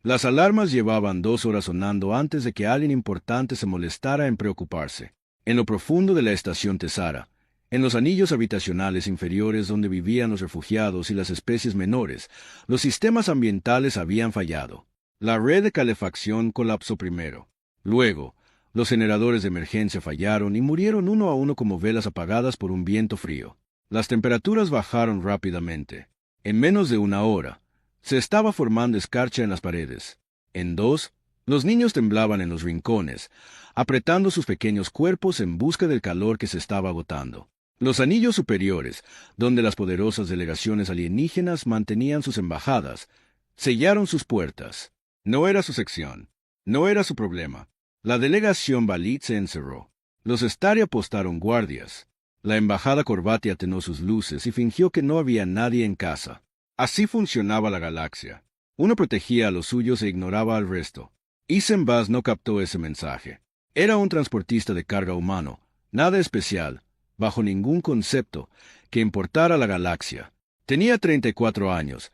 Las alarmas llevaban 2 horas sonando antes de que alguien importante se molestara en preocuparse. En lo profundo de la estación Tesara, en los anillos habitacionales inferiores donde vivían los refugiados y las especies menores, los sistemas ambientales habían fallado. La red de calefacción colapsó primero. Luego, los generadores de emergencia fallaron y murieron uno a uno como velas apagadas por un viento frío. Las temperaturas bajaron rápidamente. En menos de una hora, se estaba formando escarcha en las paredes. En 2, los niños temblaban en los rincones, apretando sus pequeños cuerpos en busca del calor que se estaba agotando. Los anillos superiores, donde las poderosas delegaciones alienígenas mantenían sus embajadas, sellaron sus puertas. No era su sección. No era su problema. La delegación Balit se encerró. Los Stari apostaron guardias. La embajada Corvati atenó sus luces y fingió que no había nadie en casa. Así funcionaba la galaxia. Uno protegía a los suyos e ignoraba al resto. Isen Baz no captó ese mensaje. Era un transportista de carga humano, nada especial, bajo ningún concepto, que importara a la galaxia. Tenía 34 años.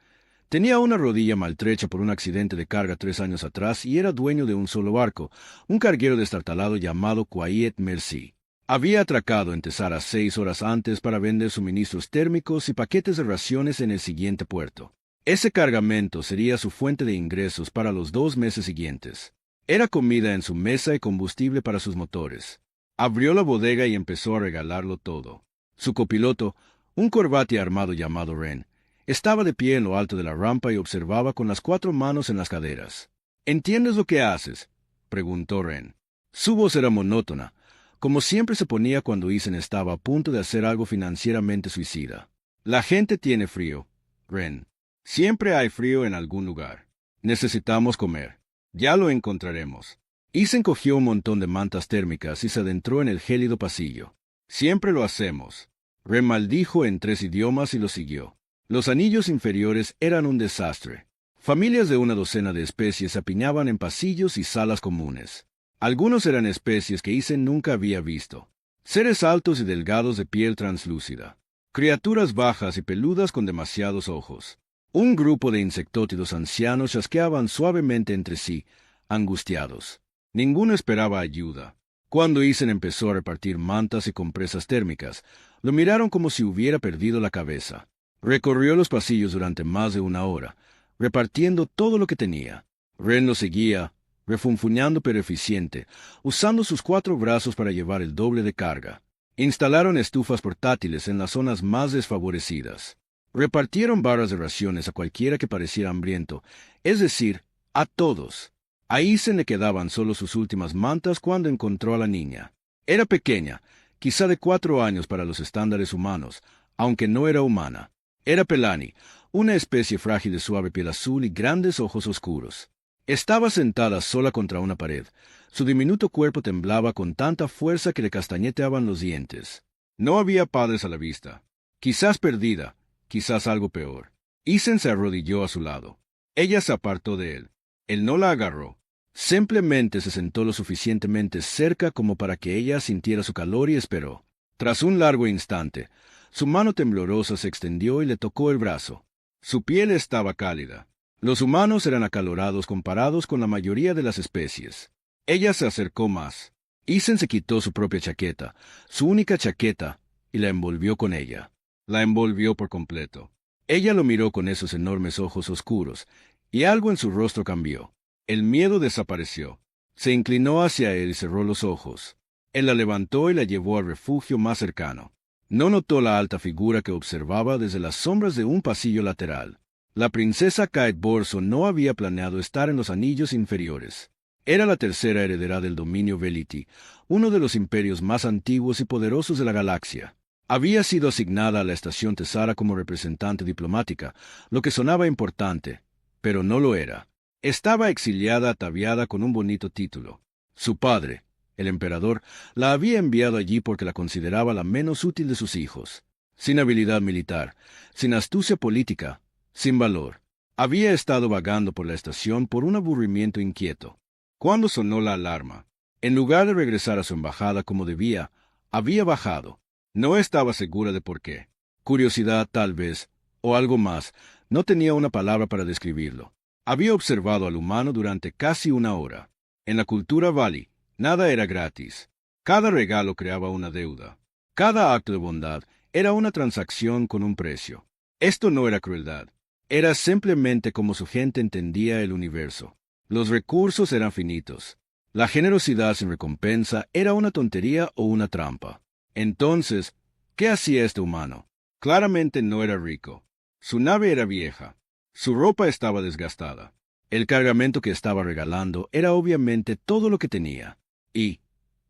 Tenía una rodilla maltrecha por un accidente de carga 3 años atrás y era dueño de un solo barco, un carguero destartalado llamado Quiet Mercy. Había atracado en Tesara 6 horas antes para vender suministros térmicos y paquetes de raciones en el siguiente puerto. Ese cargamento sería su fuente de ingresos para los 2 meses siguientes. Era comida en su mesa y combustible para sus motores. Abrió la bodega y empezó a regalarlo todo. Su copiloto, un Corvati armado llamado Ren, estaba de pie en lo alto de la rampa y observaba con las 4 manos en las caderas. ¿Entiendes lo que haces?, preguntó Ren. Su voz era monótona, como siempre se ponía cuando Isen estaba a punto de hacer algo financieramente suicida. La gente tiene frío, Ren. Siempre hay frío en algún lugar. Necesitamos comer. Ya lo encontraremos. Isen cogió un montón de mantas térmicas y se adentró en el gélido pasillo. Siempre lo hacemos. Ren maldijo en 3 idiomas y lo siguió. Los anillos inferiores eran un desastre. Familias de una docena de especies se apiñaban en pasillos y salas comunes. Algunos eran especies que Isen nunca había visto. Seres altos y delgados de piel translúcida. Criaturas bajas y peludas con demasiados ojos. Un grupo de insectótidos ancianos chasqueaban suavemente entre sí, angustiados. Ninguno esperaba ayuda. Cuando Isen empezó a repartir mantas y compresas térmicas, lo miraron como si hubiera perdido la cabeza. Recorrió los pasillos durante más de una hora, repartiendo todo lo que tenía. Ren lo seguía, refunfuñando pero eficiente, usando sus 4 brazos para llevar el doble de carga. Instalaron estufas portátiles en las zonas más desfavorecidas. Repartieron barras de raciones a cualquiera que pareciera hambriento, es decir, a todos. A Isen le quedaban solo sus últimas mantas cuando encontró a la niña. Era pequeña, quizá de 4 años para los estándares humanos, aunque no era humana. Era Pelani, una especie frágil de suave piel azul y grandes ojos oscuros. Estaba sentada sola contra una pared. Su diminuto cuerpo temblaba con tanta fuerza que le castañeteaban los dientes. No había padres a la vista. Quizás perdida, quizás algo peor. Isen se arrodilló a su lado. Ella se apartó de él. Él no la agarró. Simplemente se sentó lo suficientemente cerca como para que ella sintiera su calor y esperó. Tras un largo instante, su mano temblorosa se extendió y le tocó el brazo. Su piel estaba cálida. Los humanos eran acalorados comparados con la mayoría de las especies. Ella se acercó más. Isen se quitó su propia chaqueta, su única chaqueta, y la envolvió con ella. La envolvió por completo. Ella lo miró con esos enormes ojos oscuros, y algo en su rostro cambió. El miedo desapareció. Se inclinó hacia él y cerró los ojos. Él la levantó y la llevó al refugio más cercano. No notó la alta figura que observaba desde las sombras de un pasillo lateral. La princesa Kate Borso no había planeado estar en los anillos inferiores. Era la tercera heredera del dominio Veliti, uno de los imperios más antiguos y poderosos de la galaxia. Había sido asignada a la estación Tesara como representante diplomática, lo que sonaba importante, pero no lo era. Estaba exiliada ataviada con un bonito título. Su padre, el emperador, la había enviado allí porque la consideraba la menos útil de sus hijos. Sin habilidad militar, sin astucia política, sin valor. Había estado vagando por la estación por un aburrimiento inquieto. Cuando sonó la alarma, en lugar de regresar a su embajada como debía, había bajado. No estaba segura de por qué. Curiosidad, tal vez, o algo más. No tenía una palabra para describirlo. Había observado al humano durante casi una hora. En la cultura Valley, nada era gratis. Cada regalo creaba una deuda. Cada acto de bondad era una transacción con un precio. Esto no era crueldad. Era simplemente como su gente entendía el universo. Los recursos eran finitos. La generosidad sin recompensa era una tontería o una trampa. Entonces, ¿qué hacía este humano? Claramente no era rico. Su nave era vieja. Su ropa estaba desgastada. El cargamento que estaba regalando era obviamente todo lo que tenía. Y,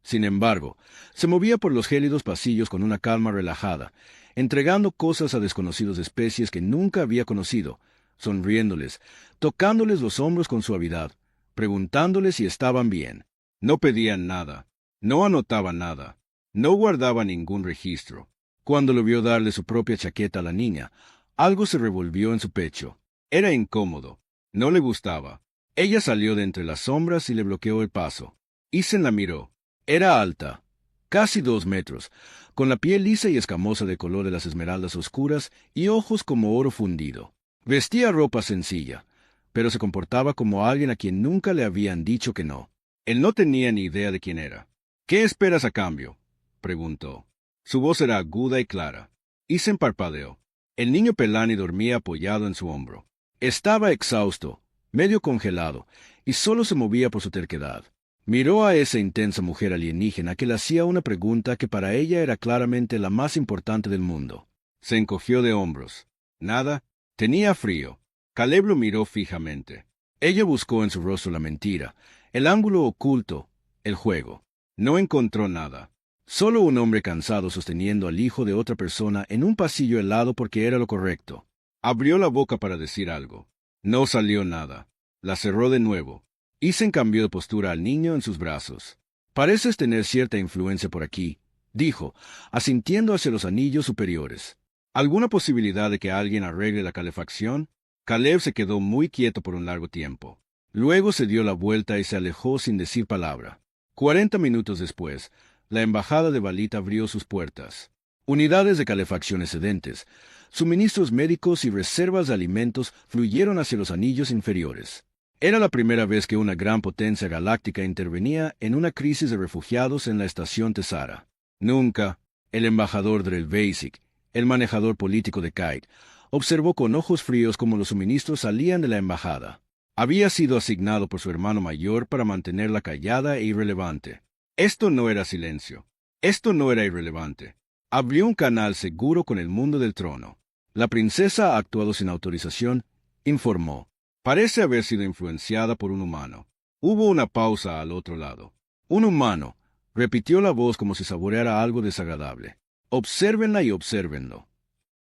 sin embargo, se movía por los gélidos pasillos con una calma relajada, entregando cosas a desconocidos especies que nunca había conocido, sonriéndoles, tocándoles los hombros con suavidad, preguntándoles si estaban bien. No pedían nada, no anotaba nada, no guardaba ningún registro. Cuando lo vio darle su propia chaqueta a la niña, algo se revolvió en su pecho. Era incómodo. No le gustaba. Ella salió de entre las sombras y le bloqueó el paso. Isen la miró. Era alta, casi 2 metros, con la piel lisa y escamosa de color de las esmeraldas oscuras y ojos como oro fundido. Vestía ropa sencilla, pero se comportaba como alguien a quien nunca le habían dicho que no. Él no tenía ni idea de quién era. ¿Qué esperas a cambio?, preguntó. Su voz era aguda y clara. Isen parpadeó. El niño Pelani dormía apoyado en su hombro. Estaba exhausto, medio congelado, y solo se movía por su terquedad. Miró a esa intensa mujer alienígena que le hacía una pregunta que para ella era claramente la más importante del mundo. Se encogió de hombros. Nada. Tenía frío. Caleb lo miró fijamente. Ella buscó en su rostro la mentira, el ángulo oculto, el juego. No encontró nada. Solo un hombre cansado sosteniendo al hijo de otra persona en un pasillo helado porque era lo correcto. Abrió la boca para decir algo. No salió nada. La cerró de nuevo. Isen cambió de postura al niño en sus brazos. «Pareces tener cierta influencia por aquí», dijo, asintiendo hacia los anillos superiores. «¿Alguna posibilidad de que alguien arregle la calefacción?» Caleb se quedó muy quieto por un largo tiempo. Luego se dio la vuelta y se alejó sin decir palabra. 40 minutos después, la embajada de Balit abrió sus puertas. Unidades de calefacción excedentes, suministros médicos y reservas de alimentos fluyeron hacia los anillos inferiores. Era la primera vez que una gran potencia galáctica intervenía en una crisis de refugiados en la estación Tesara. Nunca, el embajador Drell Basic, el manejador político de Kite, observó con ojos fríos cómo los suministros salían de la embajada. Había sido asignado por su hermano mayor para mantenerla callada e irrelevante. Esto no era silencio. Esto no era irrelevante. Abrió un canal seguro con el mundo del trono. La princesa ha actuado sin autorización, informó. Parece haber sido influenciada por un humano. Hubo una pausa al otro lado. Un humano, repitió la voz como si saboreara algo desagradable. Obsérvenla y obsérvenlo.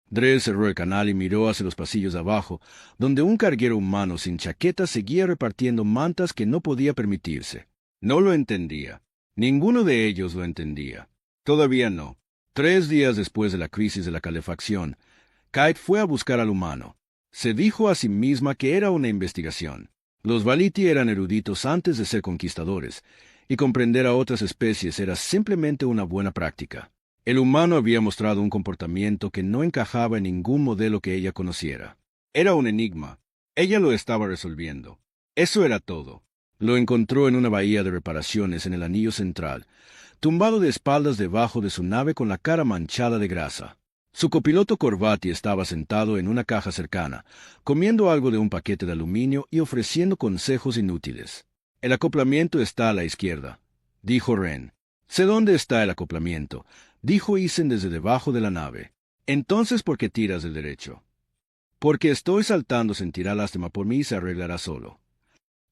Drell cerró el canal y miró hacia los pasillos de abajo, donde un carguero humano sin chaqueta seguía repartiendo mantas que no podía permitirse. No lo entendía. Ninguno de ellos lo entendía. Todavía no. 3 días después de la crisis de la calefacción, Kite fue a buscar al humano. Se dijo a sí misma que era una investigación. Los Baliti eran eruditos antes de ser conquistadores, y comprender a otras especies era simplemente una buena práctica. El humano había mostrado un comportamiento que no encajaba en ningún modelo que ella conociera. Era un enigma. Ella lo estaba resolviendo. Eso era todo. Lo encontró en una bahía de reparaciones en el anillo central, tumbado de espaldas debajo de su nave con la cara manchada de grasa. Su copiloto Corvati estaba sentado en una caja cercana, comiendo algo de un paquete de aluminio y ofreciendo consejos inútiles. «El acoplamiento está a la izquierda», dijo Ren. «Sé dónde está el acoplamiento», dijo Isen desde debajo de la nave. «Entonces, ¿por qué tiras del derecho?» «Porque estoy saltando, sentirá lástima por mí y se arreglará solo».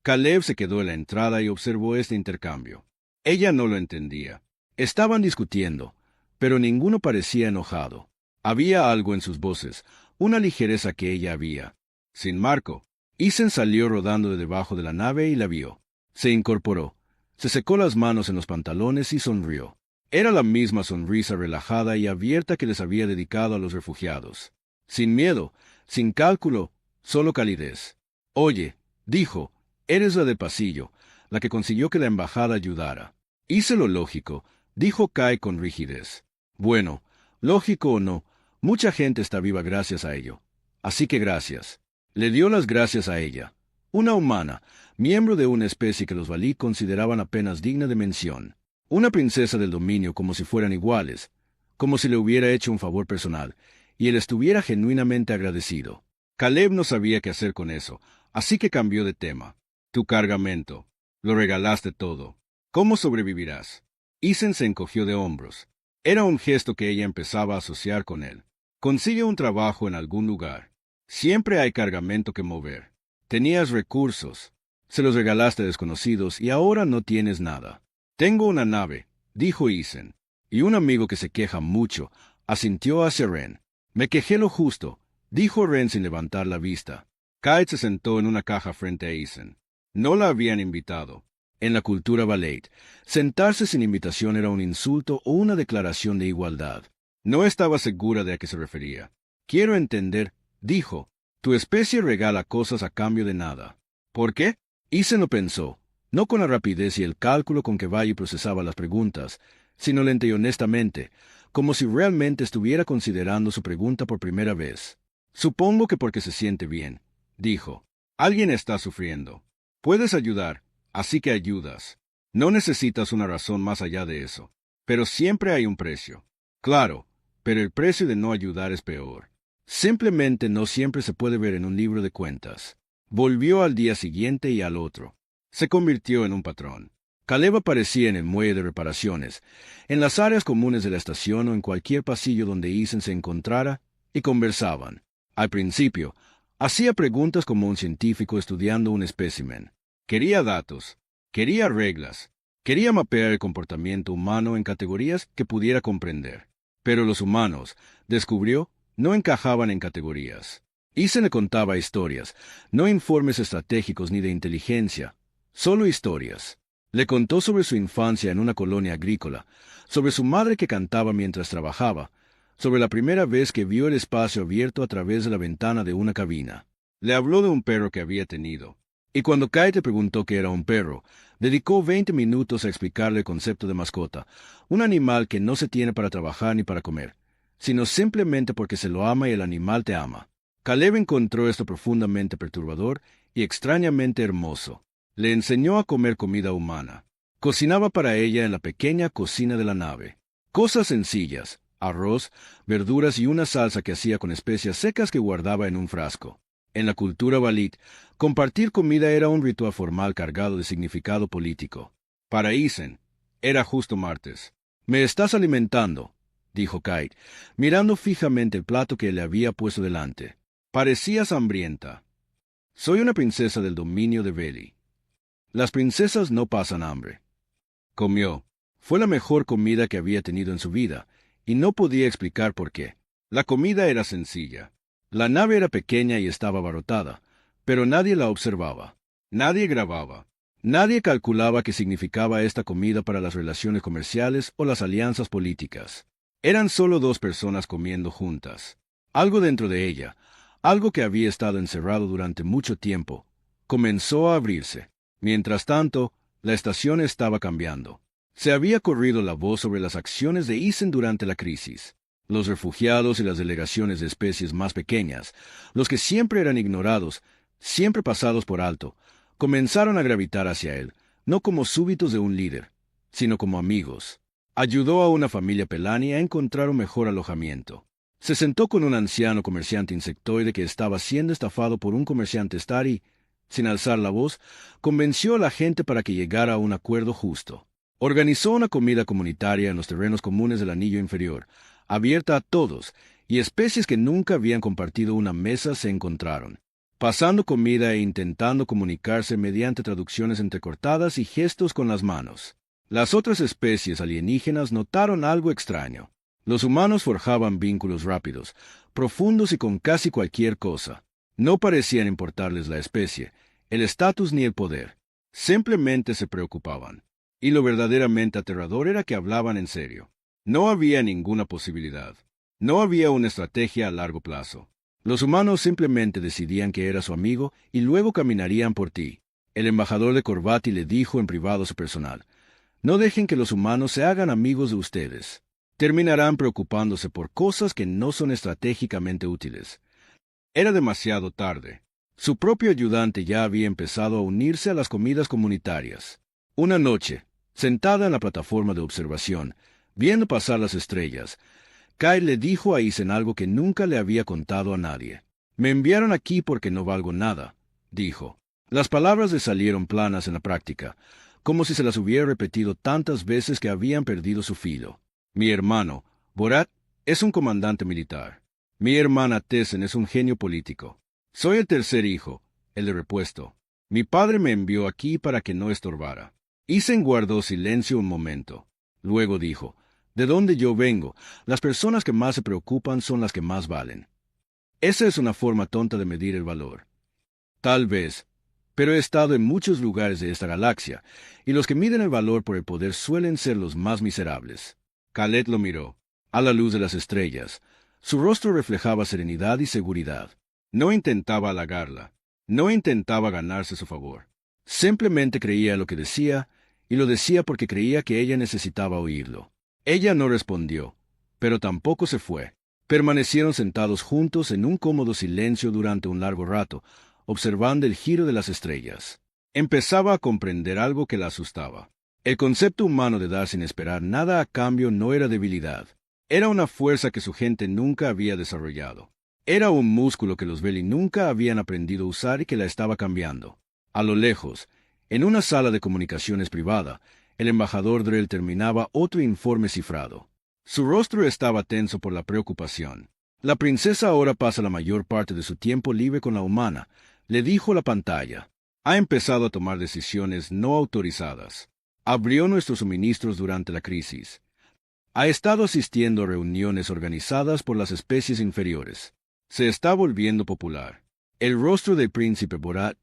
Caleb se quedó en la entrada y observó este intercambio. Ella no lo entendía. Estaban discutiendo, pero ninguno parecía enojado. Había algo en sus voces, una ligereza que ella había. Sin marco, Isen salió rodando de debajo de la nave y la vio. Se incorporó, se secó las manos en los pantalones y sonrió. Era la misma sonrisa relajada y abierta que les había dedicado a los refugiados. Sin miedo, sin cálculo, solo calidez. «Oye», dijo, «eres la del pasillo, la que consiguió que la embajada ayudara». «Hice lo lógico», dijo Kai con rigidez. «Bueno, lógico o no, mucha gente está viva gracias a ello. Así que gracias». Le dio las gracias a ella. Una humana, miembro de una especie que los Valí consideraban apenas digna de mención. Una princesa del dominio como si fueran iguales, como si le hubiera hecho un favor personal, y él estuviera genuinamente agradecido. Caleb no sabía qué hacer con eso, así que cambió de tema. Tu cargamento. Lo regalaste todo. ¿Cómo sobrevivirás? Isen se encogió de hombros. Era un gesto que ella empezaba a asociar con él. Consigue un trabajo en algún lugar. Siempre hay cargamento que mover. Tenías recursos. Se los regalaste a desconocidos y ahora no tienes nada. Tengo una nave, dijo Isen, y un amigo que se queja mucho, asintió hacia Ren. Me quejé lo justo, dijo Ren sin levantar la vista. Kite se sentó en una caja frente a Isen. No la habían invitado. En la cultura Valait, sentarse sin invitación era un insulto o una declaración de igualdad. No estaba segura de a qué se refería. Quiero entender, dijo. Tu especie regala cosas a cambio de nada. ¿Por qué? Isen lo pensó, no con la rapidez y el cálculo con que Valle procesaba las preguntas, sino lenta y honestamente, como si realmente estuviera considerando su pregunta por primera vez. Supongo que porque se siente bien, dijo. Alguien está sufriendo. Puedes ayudar, así que ayudas. No necesitas una razón más allá de eso. Pero siempre hay un precio. Claro, pero el precio de no ayudar es peor. Simplemente no siempre se puede ver en un libro de cuentas. Volvió al día siguiente y al otro. Se convirtió en un patrón. Caleb aparecía en el muelle de reparaciones, en las áreas comunes de la estación o en cualquier pasillo donde Isen se encontrara, y conversaban. Al principio, hacía preguntas como un científico estudiando un espécimen. Quería datos, quería reglas, quería mapear el comportamiento humano en categorías que pudiera comprender. Pero los humanos, descubrió, no encajaban en categorías. Isen le contaba historias, no informes estratégicos ni de inteligencia, solo historias. Le contó sobre su infancia en una colonia agrícola, sobre su madre que cantaba mientras trabajaba, sobre la primera vez que vio el espacio abierto a través de la ventana de una cabina. Le habló de un perro que había tenido. Y cuando Kite preguntó qué era un perro, dedicó 20 minutos a explicarle el concepto de mascota, un animal que no se tiene para trabajar ni para comer, sino simplemente porque se lo ama y el animal te ama. Caleb encontró esto profundamente perturbador y extrañamente hermoso. Le enseñó a comer comida humana. Cocinaba para ella en la pequeña cocina de la nave. Cosas sencillas, arroz, verduras y una salsa que hacía con especias secas que guardaba en un frasco. En la cultura Valit, compartir comida era un ritual formal cargado de significado político. Para Isen, era justo martes. «Me estás alimentando», dijo Kite, mirando fijamente el plato que le había puesto delante. «Parecías hambrienta». «Soy una princesa del dominio de Veli. Las princesas no pasan hambre». Comió. Fue la mejor comida que había tenido en su vida, y no podía explicar por qué. La comida era sencilla. La nave era pequeña y estaba abarrotada, pero nadie la observaba. Nadie grababa. Nadie calculaba qué significaba esta comida para las relaciones comerciales o las alianzas políticas. Eran solo dos personas comiendo juntas. Algo dentro de ella, algo que había estado encerrado durante mucho tiempo, comenzó a abrirse. Mientras tanto, la estación estaba cambiando. Se había corrido la voz sobre las acciones de Isen durante la crisis. Los refugiados y las delegaciones de especies más pequeñas, los que siempre eran ignorados, siempre pasados por alto, comenzaron a gravitar hacia él, no como súbitos de un líder, sino como amigos. Ayudó a una familia pelani a encontrar un mejor alojamiento. Se sentó con un anciano comerciante insectoide que estaba siendo estafado por un comerciante star y, sin alzar la voz, convenció a la gente para que llegara a un acuerdo justo. Organizó una comida comunitaria en los terrenos comunes del anillo inferior, abierta a todos, y especies que nunca habían compartido una mesa se encontraron, pasando comida e intentando comunicarse mediante traducciones entrecortadas y gestos con las manos. Las otras especies alienígenas notaron algo extraño. Los humanos forjaban vínculos rápidos, profundos y con casi cualquier cosa. No parecían importarles la especie, el estatus ni el poder. Simplemente se preocupaban. Y lo verdaderamente aterrador era que hablaban en serio. No había ninguna posibilidad. No había una estrategia a largo plazo. Los humanos simplemente decidían que era su amigo y luego caminarían por ti. El embajador de Corvati le dijo en privado a su personal: «No dejen que los humanos se hagan amigos de ustedes. Terminarán preocupándose por cosas que no son estratégicamente útiles». Era demasiado tarde. Su propio ayudante ya había empezado a unirse a las comidas comunitarias. Una noche, sentada en la plataforma de observación, viendo pasar las estrellas, Kyle le dijo a Isen algo que nunca le había contado a nadie. «Me enviaron aquí porque no valgo nada», dijo. Las palabras le salieron planas en la práctica, como si se las hubiera repetido tantas veces que habían perdido su filo. «Mi hermano, Borat, es un comandante militar. Mi hermana Tessen es un genio político. Soy el tercer hijo, el de repuesto. Mi padre me envió aquí para que no estorbara». Isen guardó silencio un momento. Luego dijo, «De donde yo vengo, las personas que más se preocupan son las que más valen». Esa es una forma tonta de medir el valor. Tal vez, pero he estado en muchos lugares de esta galaxia, y los que miden el valor por el poder suelen ser los más miserables. Khaled lo miró. A la luz de las estrellas, su rostro reflejaba serenidad y seguridad. No intentaba halagarla. No intentaba ganarse su favor. Simplemente creía lo que decía, y lo decía porque creía que ella necesitaba oírlo. Ella no respondió, pero tampoco se fue. Permanecieron sentados juntos en un cómodo silencio durante un largo rato, observando el giro de las estrellas. Empezaba a comprender algo que la asustaba. El concepto humano de dar sin esperar nada a cambio no era debilidad. Era una fuerza que su gente nunca había desarrollado. Era un músculo que los Veli nunca habían aprendido a usar y que la estaba cambiando. A lo lejos, en una sala de comunicaciones privada, el embajador Drell terminaba otro informe cifrado. Su rostro estaba tenso por la preocupación. «La princesa ahora pasa la mayor parte de su tiempo libre con la humana», le dijo la pantalla. «Ha empezado a tomar decisiones no autorizadas. Abrió nuestros suministros durante la crisis. Ha estado asistiendo a reuniones organizadas por las especies inferiores. Se está volviendo popular». El rostro del príncipe Borat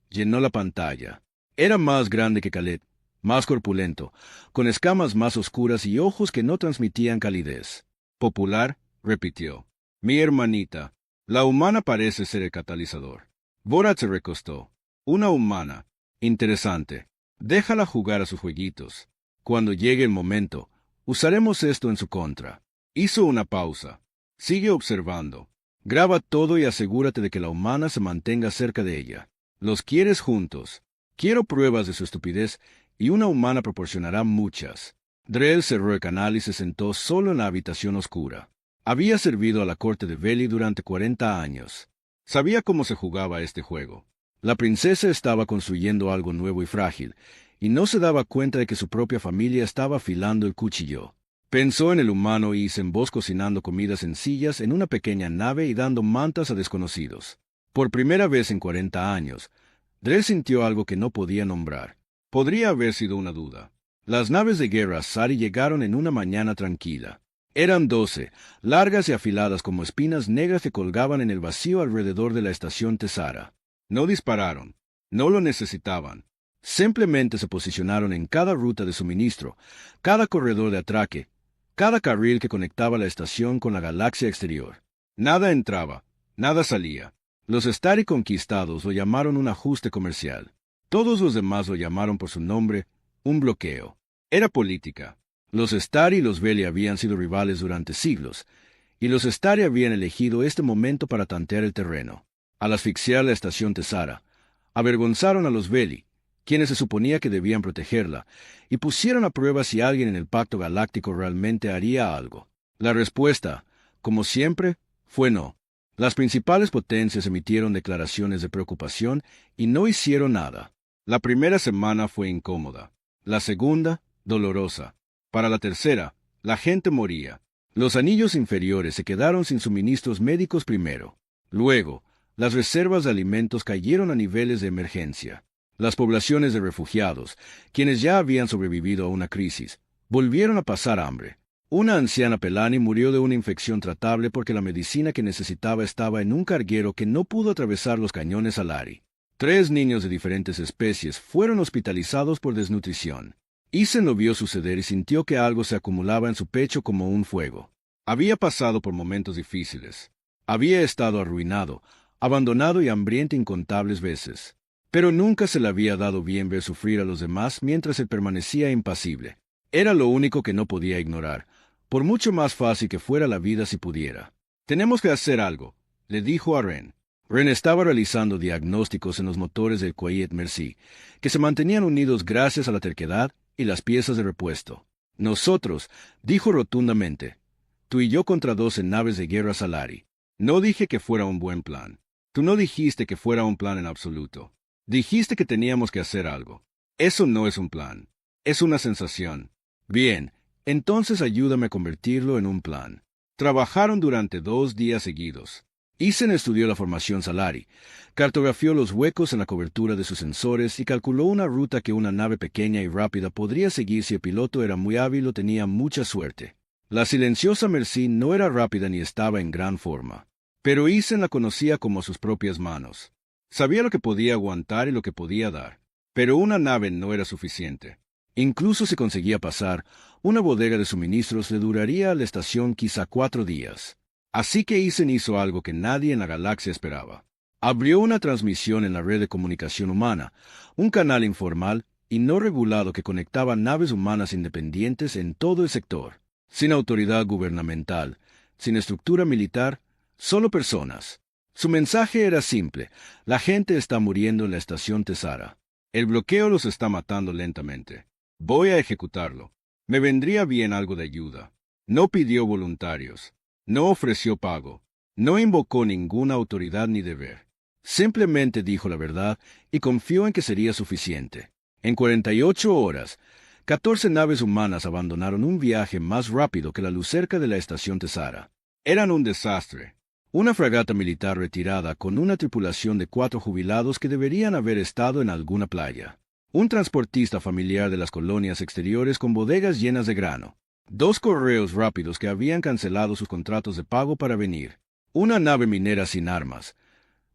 llenó la pantalla. Era más grande que Khaled, más corpulento, con escamas más oscuras y ojos que no transmitían calidez. «Popular», repitió. «Mi hermanita, la humana parece ser el catalizador». Borat se recostó. «Una humana. Interesante. Déjala jugar a sus jueguitos. Cuando llegue el momento, usaremos esto en su contra». Hizo una pausa. «Sigue observando. Graba todo y asegúrate de que la humana se mantenga cerca de ella. Los quieres juntos. Quiero pruebas de su estupidez y una humana proporcionará muchas». Drell cerró el canal y se sentó solo en la habitación oscura. Había servido a la corte de Veli durante 40 años. Sabía cómo se jugaba este juego. La princesa estaba construyendo algo nuevo y frágil, y no se daba cuenta de que su propia familia estaba afilando el cuchillo. Pensó en el humano Isen Vos cocinando comidas sencillas en una pequeña nave y dando mantas a desconocidos. Por primera vez en 40 años, Drell sintió algo que no podía nombrar. Podría haber sido una duda. Las naves de guerra Sari llegaron en una mañana tranquila. Eran 12, largas y afiladas como espinas negras que colgaban en el vacío alrededor de la estación Tesara. No dispararon. No lo necesitaban. Simplemente se posicionaron en cada ruta de suministro, cada corredor de atraque, cada carril que conectaba la estación con la galaxia exterior. Nada entraba, nada salía. Los Stari conquistados lo llamaron un ajuste comercial. Todos los demás lo llamaron por su nombre, un bloqueo. Era política. Los Stari y los Veli habían sido rivales durante siglos, y los Stari habían elegido este momento para tantear el terreno. Al asfixiar la estación Tesara, avergonzaron a los Veli, quienes se suponía que debían protegerla, y pusieron a prueba si alguien en el Pacto Galáctico realmente haría algo. La respuesta, como siempre, fue no. Las principales potencias emitieron declaraciones de preocupación y no hicieron nada. La primera semana fue incómoda. La segunda, dolorosa. Para la tercera, la gente moría. Los anillos inferiores se quedaron sin suministros médicos primero. Luego, las reservas de alimentos cayeron a niveles de emergencia. Las poblaciones de refugiados, quienes ya habían sobrevivido a una crisis, volvieron a pasar hambre. Una anciana Pelani murió de una infección tratable porque la medicina que necesitaba estaba en un carguero que no pudo atravesar los cañones Alari. 3 niños de diferentes especies fueron hospitalizados por desnutrición. Isen lo vio suceder y sintió que algo se acumulaba en su pecho como un fuego. Había pasado por momentos difíciles. Había estado arruinado, abandonado y hambriento incontables veces. Pero nunca se le había dado bien ver sufrir a los demás mientras él permanecía impasible. Era lo único que no podía ignorar, por mucho más fácil que fuera la vida si pudiera. «Tenemos que hacer algo», le dijo a Ren. Ren estaba realizando diagnósticos en los motores del Quiet Mercy, que se mantenían unidos gracias a la terquedad y las piezas de repuesto. Nosotros, dijo rotundamente, tú y yo contra 12 naves de guerra Salari. No dije que fuera un buen plan. Tú no dijiste que fuera un plan en absoluto. Dijiste que teníamos que hacer algo. Eso no es un plan. Es una sensación. Bien, entonces ayúdame a convertirlo en un plan. Trabajaron durante 2 días seguidos. Isen estudió la formación Salari, cartografió los huecos en la cobertura de sus sensores y calculó una ruta que una nave pequeña y rápida podría seguir si el piloto era muy hábil o tenía mucha suerte. La silenciosa Mercy no era rápida ni estaba en gran forma, pero Isen la conocía como sus propias manos. Sabía lo que podía aguantar y lo que podía dar, pero una nave no era suficiente. Incluso si conseguía pasar, una bodega de suministros le duraría a la estación quizá 4 días. Así que Isen hizo algo que nadie en la galaxia esperaba. Abrió una transmisión en la red de comunicación humana, un canal informal y no regulado que conectaba naves humanas independientes en todo el sector, sin autoridad gubernamental, sin estructura militar, solo personas. Su mensaje era simple: la gente está muriendo en la estación Tesara. El bloqueo los está matando lentamente. Voy a ejecutarlo. Me vendría bien algo de ayuda. No pidió voluntarios. No ofreció pago. No invocó ninguna autoridad ni deber. Simplemente dijo la verdad y confió en que sería suficiente. En 48 horas, 14 naves humanas abandonaron un viaje más rápido que la lucerca de la estación Tesara. Eran un desastre. Una fragata militar retirada con una tripulación de 4 jubilados que deberían haber estado en alguna playa. Un transportista familiar de las colonias exteriores con bodegas llenas de grano. 2 correos rápidos que habían cancelado sus contratos de pago para venir. Una nave minera sin armas,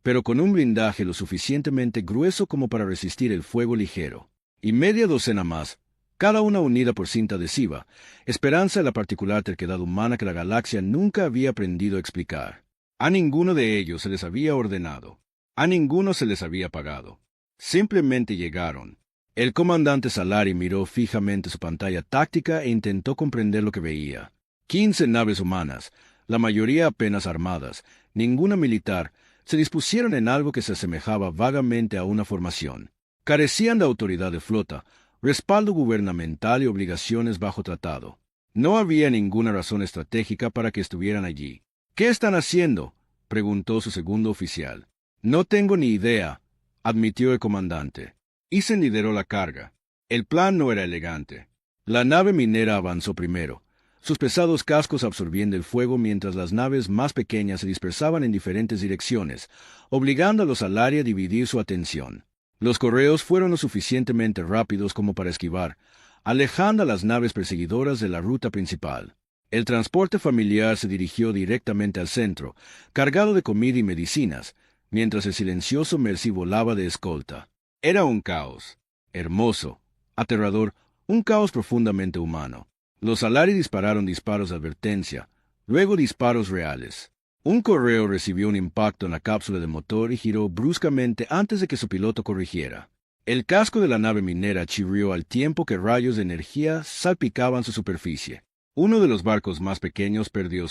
pero con un blindaje lo suficientemente grueso como para resistir el fuego ligero. Y media docena más, cada una unida por cinta adhesiva, esperanza de la particular terquedad humana que la galaxia nunca había aprendido a explicar. A ninguno de ellos se les había ordenado. A ninguno se les había pagado. Simplemente llegaron. El comandante Salari miró fijamente su pantalla táctica e intentó comprender lo que veía. 15 naves humanas, la mayoría apenas armadas, ninguna militar, se dispusieron en algo que se asemejaba vagamente a una formación. Carecían de autoridad de flota, respaldo gubernamental y obligaciones bajo tratado. No había ninguna razón estratégica para que estuvieran allí. ¿Qué están haciendo?, preguntó su segundo oficial. No tengo ni idea, admitió el comandante. Isen lideró la carga. El plan no era elegante. La nave minera avanzó primero, sus pesados cascos absorbiendo el fuego mientras las naves más pequeñas se dispersaban en diferentes direcciones, obligando a los Salari a dividir su atención. Los correos fueron lo suficientemente rápidos como para esquivar, alejando a las naves perseguidoras de la ruta principal. El transporte familiar se dirigió directamente al centro, cargado de comida y medicinas, mientras el silencioso Mercy volaba de escolta. Era un caos. Hermoso, aterrador, un caos profundamente humano. Los Salari dispararon disparos de advertencia, luego disparos reales. Un correo recibió un impacto en la cápsula de motor y giró bruscamente antes de que su piloto corrigiera. El casco de la nave minera chirrió al tiempo que rayos de energía salpicaban su superficie. Uno de los barcos más pequeños perdió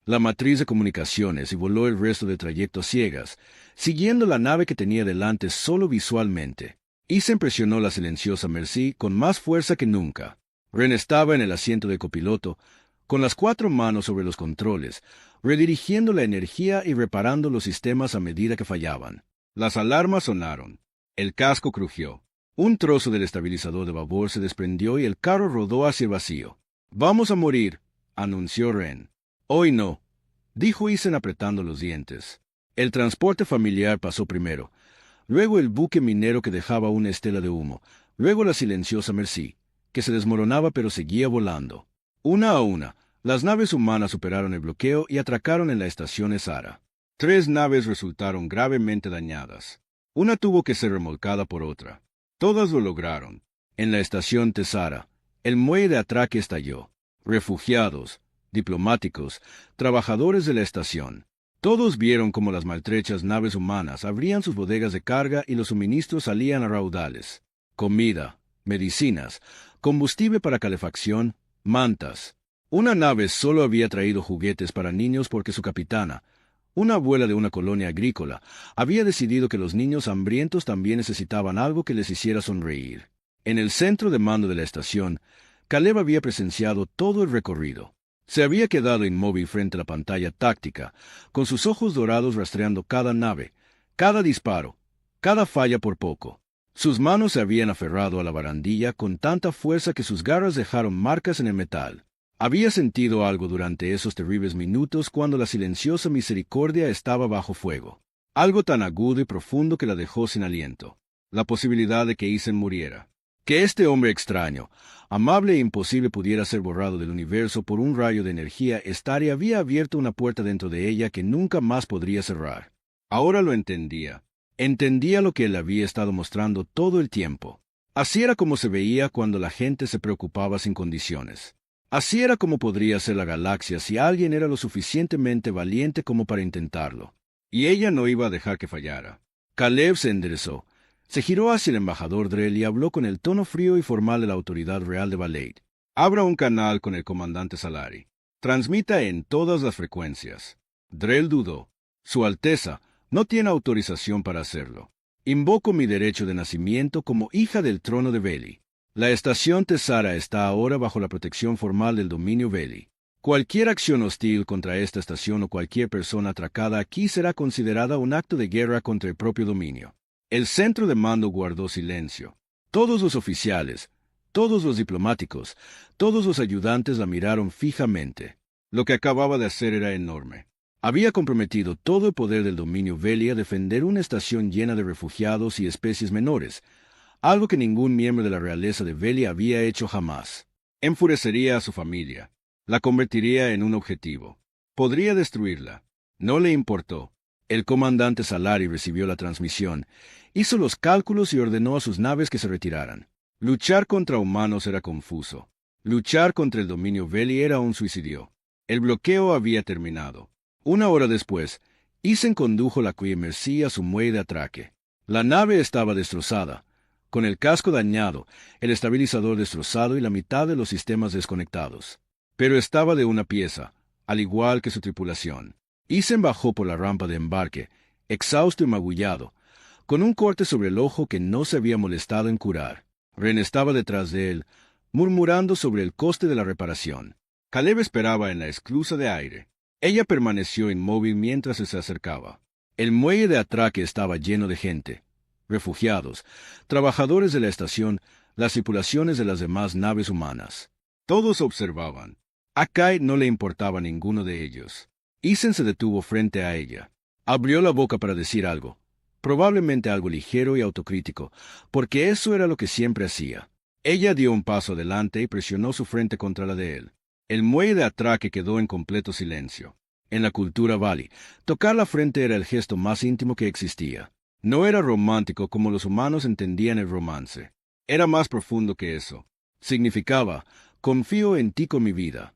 la matriz de comunicaciones y voló el resto del trayecto a ciegas, siguiendo la nave que tenía delante solo visualmente. Isen presionó la silenciosa Mercy con más fuerza que nunca. Ren estaba en el asiento de copiloto, con las 4 manos sobre los controles, redirigiendo la energía y reparando los sistemas a medida que fallaban. Las alarmas sonaron. El casco crujió. Un trozo del estabilizador de babor se desprendió y el carro rodó hacia el vacío. «Vamos a morir», anunció Ren. «Hoy no», dijo Isen apretando los dientes. El transporte familiar pasó primero, luego el buque minero que dejaba una estela de humo, luego la silenciosa Mercy, que se desmoronaba pero seguía volando. Una a una, las naves humanas superaron el bloqueo y atracaron en la estación Tesara. 3 naves resultaron gravemente dañadas. Una tuvo que ser remolcada por otra. Todas lo lograron. En la estación Tesara, el muelle de atraque estalló. Refugiados, diplomáticos, trabajadores de la estación. Todos vieron cómo las maltrechas naves humanas abrían sus bodegas de carga y los suministros salían a raudales. Comida, medicinas, combustible para calefacción, mantas. Una nave solo había traído juguetes para niños porque su capitana, una abuela de una colonia agrícola, había decidido que los niños hambrientos también necesitaban algo que les hiciera sonreír. En el centro de mando de la estación, Caleb había presenciado todo el recorrido. Se había quedado inmóvil frente a la pantalla táctica, con sus ojos dorados rastreando cada nave, cada disparo, cada falla por poco. Sus manos se habían aferrado a la barandilla con tanta fuerza que sus garras dejaron marcas en el metal. Había sentido algo durante esos terribles minutos cuando la silenciosa misericordia estaba bajo fuego. Algo tan agudo y profundo que la dejó sin aliento. La posibilidad de que Ethan muriera. Que este hombre extraño, amable e imposible pudiera ser borrado del universo por un rayo de energía estaria había abierto una puerta dentro de ella que nunca más podría cerrar. Ahora lo entendía. Entendía lo que él había estado mostrando todo el tiempo. Así era como se veía cuando la gente se preocupaba sin condiciones. Así era como podría ser la galaxia si alguien era lo suficientemente valiente como para intentarlo. Y ella no iba a dejar que fallara. Caleb se enderezó, se giró hacia el embajador Drell y habló con el tono frío y formal de la autoridad real de Valade. Abra un canal con el comandante Salari. Transmita en todas las frecuencias. Drell dudó. Su Alteza no tiene autorización para hacerlo. Invoco mi derecho de nacimiento como hija del trono de Veli. La estación Tesara está ahora bajo la protección formal del dominio Veli. Cualquier acción hostil contra esta estación o cualquier persona atracada aquí será considerada un acto de guerra contra el propio dominio. El centro de mando guardó silencio. Todos los oficiales, todos los diplomáticos, todos los ayudantes la miraron fijamente. Lo que acababa de hacer era enorme. Había comprometido todo el poder del dominio Veli a defender una estación llena de refugiados y especies menores, algo que ningún miembro de la realeza de Veli había hecho jamás. Enfurecería a su familia. La convertiría en un objetivo. Podría destruirla. No le importó. El comandante Salari recibió la transmisión, hizo los cálculos y ordenó a sus naves que se retiraran. Luchar contra humanos era confuso. Luchar contra el dominio Veli era un suicidio. El bloqueo había terminado. Una hora después, Ethan condujo la Queen Mercy a su muelle de atraque. La nave estaba destrozada, con el casco dañado, el estabilizador destrozado y la mitad de los sistemas desconectados. Pero estaba de una pieza, al igual que su tripulación. Ethan bajó por la rampa de embarque, exhausto y magullado, con un corte sobre el ojo que no se había molestado en curar. Ren estaba detrás de él, murmurando sobre el coste de la reparación. Caleb esperaba en la esclusa de aire. Ella permaneció inmóvil mientras se acercaba. El muelle de atraque estaba lleno de gente. Refugiados, trabajadores de la estación, las tripulaciones de las demás naves humanas. Todos observaban. A Kai no le importaba ninguno de ellos. Ethan se detuvo frente a ella. Abrió la boca para decir algo, probablemente algo ligero y autocrítico, porque eso era lo que siempre hacía. Ella dio un paso adelante y presionó su frente contra la de él. El muelle de atraque quedó en completo silencio. En la cultura Vali, tocar la frente era el gesto más íntimo que existía. No era romántico como los humanos entendían el romance. Era más profundo que eso. Significaba, confío en ti con mi vida.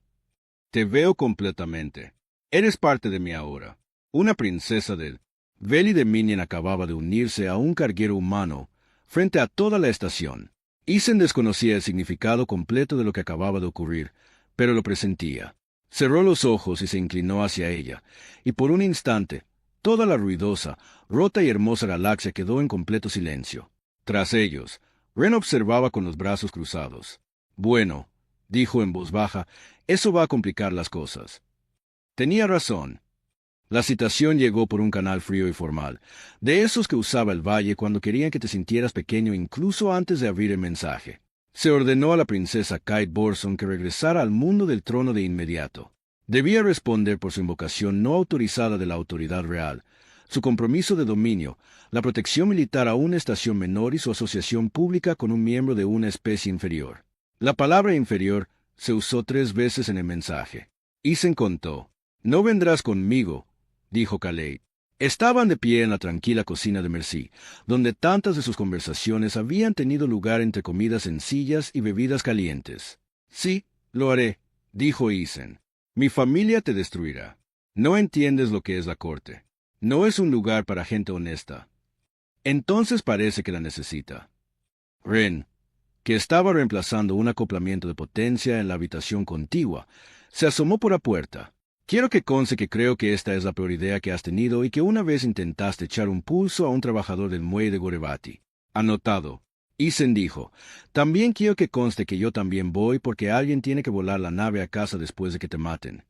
Te veo completamente. Eres parte de mí ahora. Una princesa del Veli de Minion acababa de unirse a un carguero humano frente a toda la estación. Ethan desconocía el significado completo de lo que acababa de ocurrir, pero lo presentía. Cerró los ojos y se inclinó hacia ella, y por un instante, toda la ruidosa, rota y hermosa galaxia quedó en completo silencio. Tras ellos, Ren observaba con los brazos cruzados. Bueno, dijo en voz baja, eso va a complicar las cosas. Tenía razón. La citación llegó por un canal frío y formal, de esos que usaba el Valle cuando querían que te sintieras pequeño incluso antes de abrir el mensaje. Se ordenó a la princesa Kate Borson que regresara al mundo del trono de inmediato. Debía responder por su invocación no autorizada de la autoridad real, su compromiso de dominio, la protección militar a una estación menor y su asociación pública con un miembro de una especie inferior. La palabra inferior se usó 3 veces en el mensaje. Ethan contó. «No vendrás conmigo», dijo Caleb. Estaban de pie en la tranquila cocina de Mercy, donde tantas de sus conversaciones habían tenido lugar entre comidas sencillas y bebidas calientes. «Sí, lo haré», dijo Ethan. «Mi familia te destruirá. No entiendes lo que es la corte. No es un lugar para gente honesta. Entonces parece que la necesita». Ren, que estaba reemplazando un acoplamiento de potencia en la habitación contigua, se asomó por la puerta. Quiero que conste que creo que esta es la peor idea que has tenido y que una vez intentaste echar un pulso a un trabajador del muelle de Gorevati. Anotado. Isen dijo, también quiero que conste que yo también voy porque alguien tiene que volar la nave a casa después de que te maten.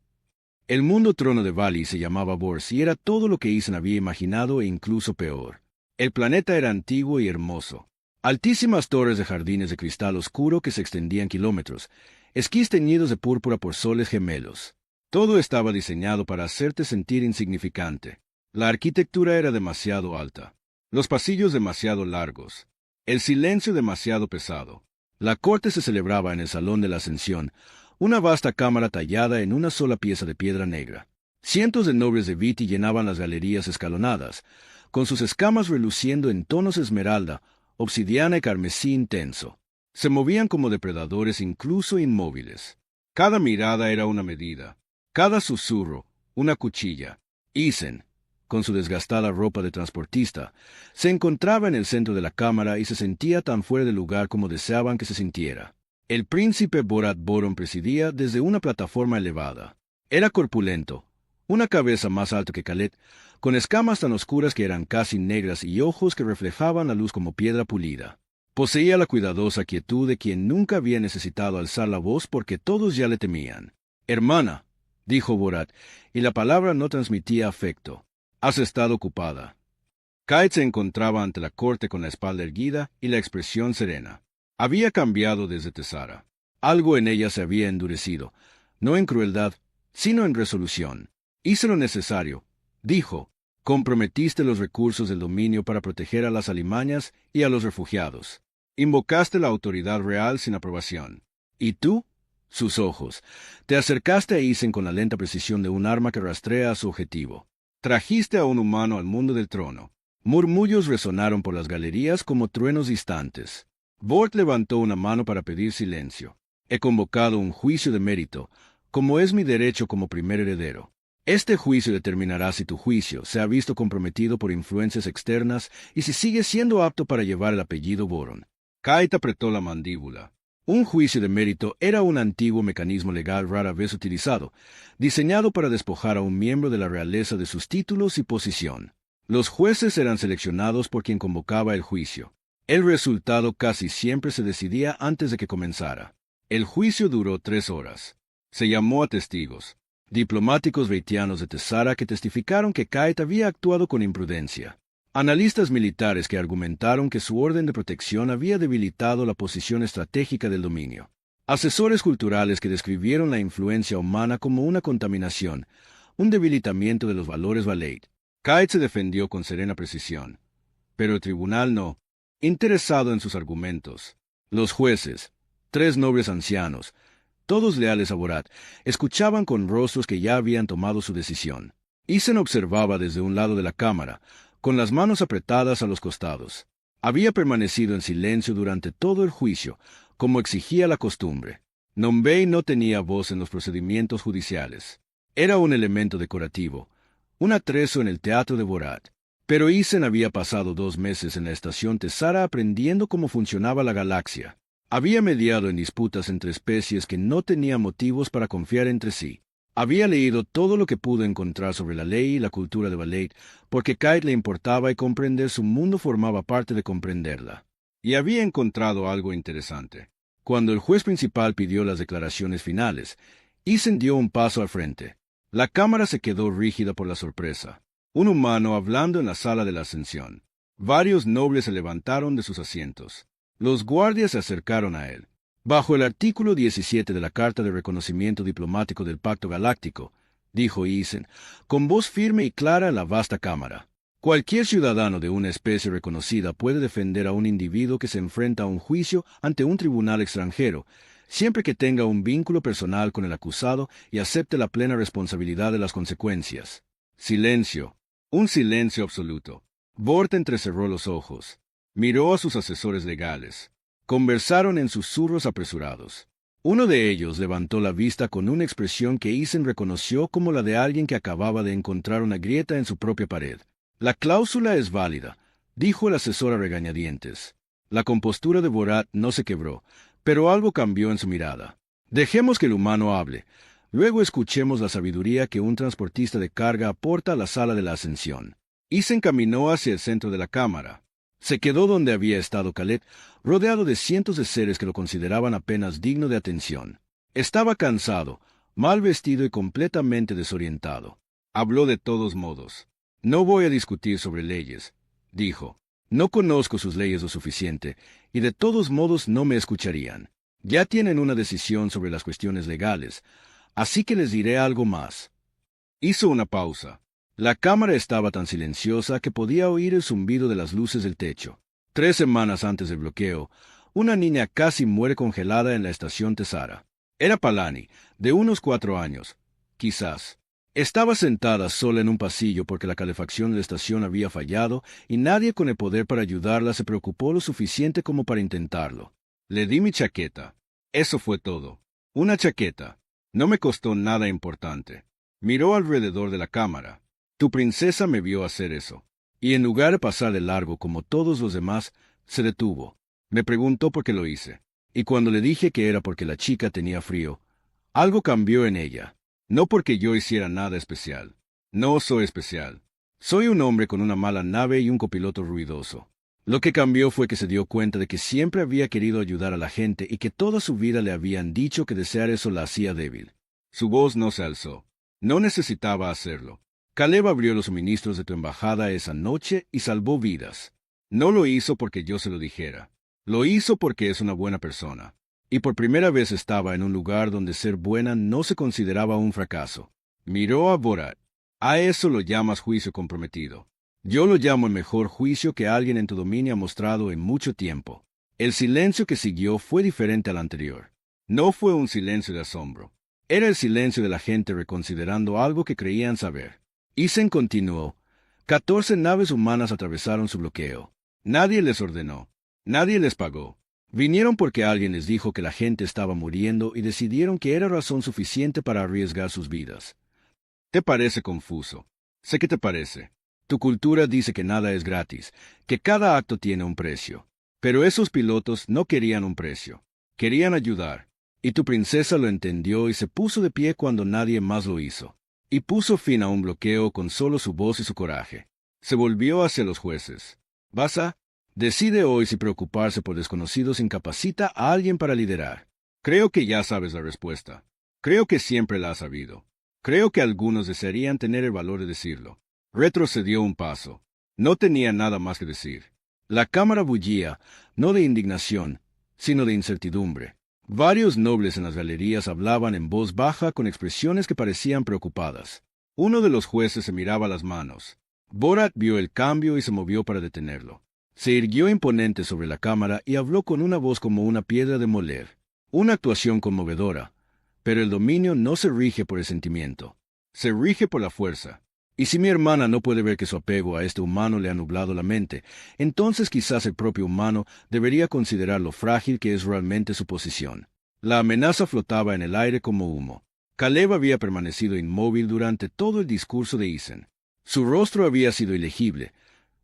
El mundo trono de Vali se llamaba Bors y era todo lo que Isen había imaginado e incluso peor. El planeta era antiguo y hermoso. Altísimas torres de jardines de cristal oscuro que se extendían kilómetros, esquís teñidos de púrpura por soles gemelos. Todo estaba diseñado para hacerte sentir insignificante. La arquitectura era demasiado alta, los pasillos demasiado largos, el silencio demasiado pesado. La corte se celebraba en el Salón de la Ascensión, una vasta cámara tallada en una sola pieza de piedra negra. Cientos de nobles de Viti llenaban las galerías escalonadas, con sus escamas reluciendo en tonos esmeralda, obsidiana y carmesí intenso. Se movían como depredadores incluso inmóviles. Cada mirada era una medida, cada susurro, una cuchilla. Isen, con su desgastada ropa de transportista, se encontraba en el centro de la cámara y se sentía tan fuera de lugar como deseaban que se sintiera. El príncipe Borat Boron presidía desde una plataforma elevada. Era corpulento, una cabeza más alta que Khaled, con escamas tan oscuras que eran casi negras y ojos que reflejaban la luz como piedra pulida. Poseía la cuidadosa quietud de quien nunca había necesitado alzar la voz porque todos ya le temían. «Hermana», dijo Borat, y la palabra no transmitía afecto. «Has estado ocupada». Kite se encontraba ante la corte con la espalda erguida y la expresión serena. Había cambiado desde Tesara. Algo en ella se había endurecido, no en crueldad, sino en resolución. «Hice lo necesario», dijo. «Comprometiste los recursos del dominio para proteger a las alimañas y a los refugiados. Invocaste la autoridad real sin aprobación. ¿Y tú?» Sus ojos. «Te acercaste a Isen con la lenta precisión de un arma que rastrea a su objetivo. Trajiste a un humano al mundo del trono». Murmullos resonaron por las galerías como truenos distantes. Bort levantó una mano para pedir silencio. «He convocado un juicio de mérito, como es mi derecho como primer heredero. Este juicio determinará si tu juicio se ha visto comprometido por influencias externas y si sigue siendo apto para llevar el apellido Boron». Kite apretó la mandíbula. Un juicio de mérito era un antiguo mecanismo legal rara vez utilizado, diseñado para despojar a un miembro de la realeza de sus títulos y posición. Los jueces eran seleccionados por quien convocaba el juicio. El resultado casi siempre se decidía antes de que comenzara. El juicio duró 3 horas. Se llamó a testigos, diplomáticos veitianos de Tesara que testificaron que Kite había actuado con imprudencia. Analistas militares que argumentaron que su orden de protección había debilitado la posición estratégica del dominio. Asesores culturales que describieron la influencia humana como una contaminación, un debilitamiento de los valores Valade. Kite se defendió con serena precisión. Pero el tribunal no, interesado en sus argumentos. Los jueces, 3 nobles ancianos, todos leales a Borat, escuchaban con rostros que ya habían tomado su decisión. Isen observaba desde un lado de la cámara, con las manos apretadas a los costados. Había permanecido en silencio durante todo el juicio, como exigía la costumbre. Nombei no tenía voz en los procedimientos judiciales. Era un elemento decorativo, un atrezo en el teatro de Borat. Pero Isen había pasado 2 meses en la estación Tesara aprendiendo cómo funcionaba la galaxia. Había mediado en disputas entre especies que no tenían motivos para confiar entre sí. Había leído todo lo que pudo encontrar sobre la ley y la cultura de Valade, porque Kite le importaba y comprender su mundo formaba parte de comprenderla. Y había encontrado algo interesante. Cuando el juez principal pidió las declaraciones finales, Isen dio un paso al frente. La cámara se quedó rígida por la sorpresa. Un humano hablando en la sala de la Ascensión. Varios nobles se levantaron de sus asientos. Los guardias se acercaron a él. «Bajo el artículo 17 de la Carta de Reconocimiento Diplomático del Pacto Galáctico», dijo Isen, con voz firme y clara en la vasta cámara. «Cualquier ciudadano de una especie reconocida puede defender a un individuo que se enfrenta a un juicio ante un tribunal extranjero, siempre que tenga un vínculo personal con el acusado y acepte la plena responsabilidad de las consecuencias». Silencio. Un silencio absoluto. Bort entrecerró los ojos. Miró a sus asesores legales. Conversaron en susurros apresurados. Uno de ellos levantó la vista con una expresión que Isen reconoció como la de alguien que acababa de encontrar una grieta en su propia pared. «La cláusula es válida», dijo el asesor a regañadientes. La compostura de Borat no se quebró, pero algo cambió en su mirada. «Dejemos que el humano hable. Luego escuchemos la sabiduría que un transportista de carga aporta a la sala de la ascensión. Y se encaminó hacia el centro de la cámara. Se quedó donde había estado Khaled, rodeado de cientos de seres que lo consideraban apenas digno de atención. Estaba cansado, mal vestido y completamente desorientado. Habló de todos modos. No voy a discutir sobre leyes, dijo. No conozco sus leyes lo suficiente, y de todos modos no me escucharían. Ya tienen una decisión sobre las cuestiones legales, así que les diré algo más. Hizo una pausa. La cámara estaba tan silenciosa que podía oír el zumbido de las luces del techo. 3 semanas antes del bloqueo, una niña casi muere congelada en la estación Tesara. Era Palani, de unos 4 años, quizás. Estaba sentada sola en un pasillo porque la calefacción de la estación había fallado y nadie con el poder para ayudarla se preocupó lo suficiente como para intentarlo. Le di mi chaqueta. Eso fue todo. Una chaqueta. No me costó nada importante. Miró alrededor de la cámara. Tu princesa me vio hacer eso. Y en lugar de pasar de largo como todos los demás, se detuvo. Me preguntó por qué lo hice. Y cuando le dije que era porque la chica tenía frío, algo cambió en ella. No porque yo hiciera nada especial. No soy especial. Soy un hombre con una mala nave y un copiloto ruidoso. Lo que cambió fue que se dio cuenta de que siempre había querido ayudar a la gente y que toda su vida le habían dicho que desear eso la hacía débil. Su voz no se alzó. No necesitaba hacerlo. Caleb abrió los suministros de tu embajada esa noche y salvó vidas. No lo hizo porque yo se lo dijera. Lo hizo porque es una buena persona. Y por primera vez estaba en un lugar donde ser buena no se consideraba un fracaso. Miró a Borat. A eso lo llamas juicio comprometido. Yo lo llamo el mejor juicio que alguien en tu dominio ha mostrado en mucho tiempo. El silencio que siguió fue diferente al anterior. No fue un silencio de asombro. Era el silencio de la gente reconsiderando algo que creían saber. Isen continuó. 14 naves humanas atravesaron su bloqueo. Nadie les ordenó. Nadie les pagó. Vinieron porque alguien les dijo que la gente estaba muriendo y decidieron que era razón suficiente para arriesgar sus vidas. ¿Te parece confuso? Sé que te parece. Tu cultura dice que nada es gratis, que cada acto tiene un precio. Pero esos pilotos no querían un precio. Querían ayudar. Y tu princesa lo entendió y se puso de pie cuando nadie más lo hizo. Y puso fin a un bloqueo con solo su voz y su coraje. Se volvió hacia los jueces. Basa, decide hoy si preocuparse por desconocidos incapacita a alguien para liderar. Creo que ya sabes la respuesta. Creo que siempre la has sabido. Creo que algunos desearían tener el valor de decirlo. Retrocedió un paso. No tenía nada más que decir. La cámara bullía, no de indignación, sino de incertidumbre. Varios nobles en las galerías hablaban en voz baja con expresiones que parecían preocupadas. Uno de los jueces se miraba las manos. Borat vio el cambio y se movió para detenerlo. Se irguió imponente sobre la cámara y habló con una voz como una piedra de moler. Una actuación conmovedora. Pero el dominio no se rige por el sentimiento. Se rige por la fuerza. Y si mi hermana no puede ver que su apego a este humano le ha nublado la mente, entonces quizás el propio humano debería considerar lo frágil que es realmente su posición. La amenaza flotaba en el aire como humo. Caleb había permanecido inmóvil durante todo el discurso de Isen. Su rostro había sido ilegible,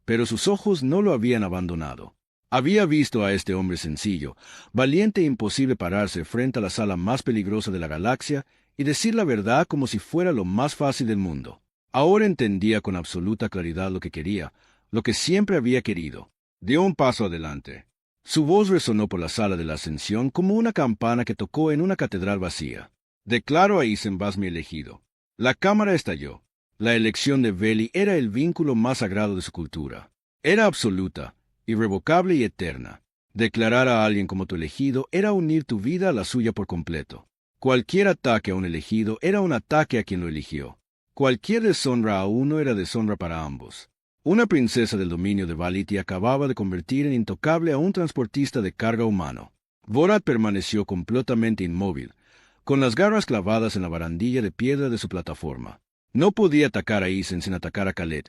pero sus ojos no lo habían abandonado. Había visto a este hombre sencillo, valiente e imposible pararse frente a la sala más peligrosa de la galaxia y decir la verdad como si fuera lo más fácil del mundo. Ahora entendía con absoluta claridad lo que quería, lo que siempre había querido. Dio un paso adelante. Su voz resonó por la sala de la ascensión como una campana que tocó en una catedral vacía. Declaro a Isenbas mi elegido. La cámara estalló. La elección de Veli era el vínculo más sagrado de su cultura. Era absoluta, irrevocable y eterna. Declarar a alguien como tu elegido era unir tu vida a la suya por completo. Cualquier ataque a un elegido era un ataque a quien lo eligió. Cualquier deshonra a uno era deshonra para ambos. Una princesa del dominio de Valiti acababa de convertir en intocable a un transportista de carga humano. Borat permaneció completamente inmóvil, con las garras clavadas en la barandilla de piedra de su plataforma. No podía atacar a Isen sin atacar a Khaled,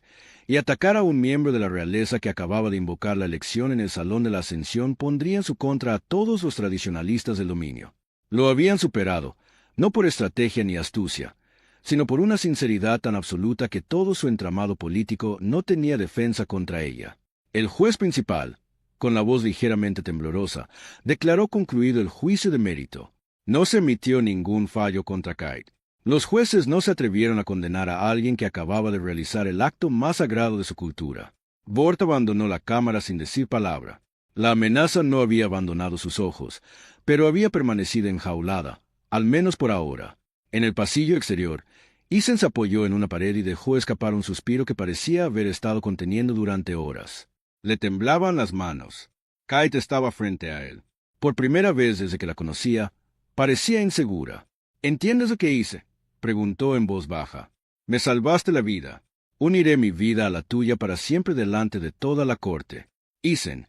y atacar a un miembro de la realeza que acababa de invocar la elección en el Salón de la Ascensión pondría en su contra a todos los tradicionalistas del dominio. Lo habían superado, no por estrategia ni astucia, sino por una sinceridad tan absoluta que todo su entramado político no tenía defensa contra ella. El juez principal, con la voz ligeramente temblorosa, declaró concluido el juicio de mérito. No se emitió ningún fallo contra Kite. Los jueces no se atrevieron a condenar a alguien que acababa de realizar el acto más sagrado de su cultura. Bort abandonó la cámara sin decir palabra. La amenaza no había abandonado sus ojos, pero había permanecido enjaulada, al menos por ahora. En el pasillo exterior, Isen se apoyó en una pared y dejó escapar un suspiro que parecía haber estado conteniendo durante horas. Le temblaban las manos. Kite estaba frente a él. Por primera vez desde que la conocía, parecía insegura. ¿Entiendes lo que hice?, preguntó en voz baja. Me salvaste la vida. Uniré mi vida a la tuya para siempre delante de toda la corte. Isen,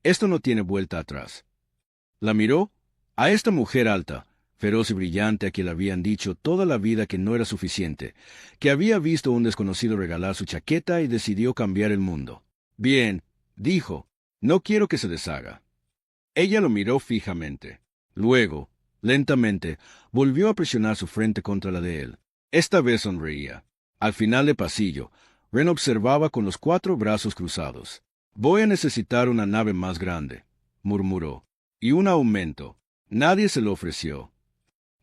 esto no tiene vuelta atrás. La miró a esta mujer alta, feroz y brillante a quien le habían dicho toda la vida que no era suficiente, que había visto a un desconocido regalar su chaqueta y decidió cambiar el mundo. Bien, dijo, no quiero que se deshaga. Ella lo miró fijamente. Luego, lentamente, volvió a presionar su frente contra la de él. Esta vez sonreía. Al final del pasillo, Ren observaba con los 4 brazos cruzados. Voy a necesitar una nave más grande, murmuró. Y un aumento. Nadie se lo ofreció.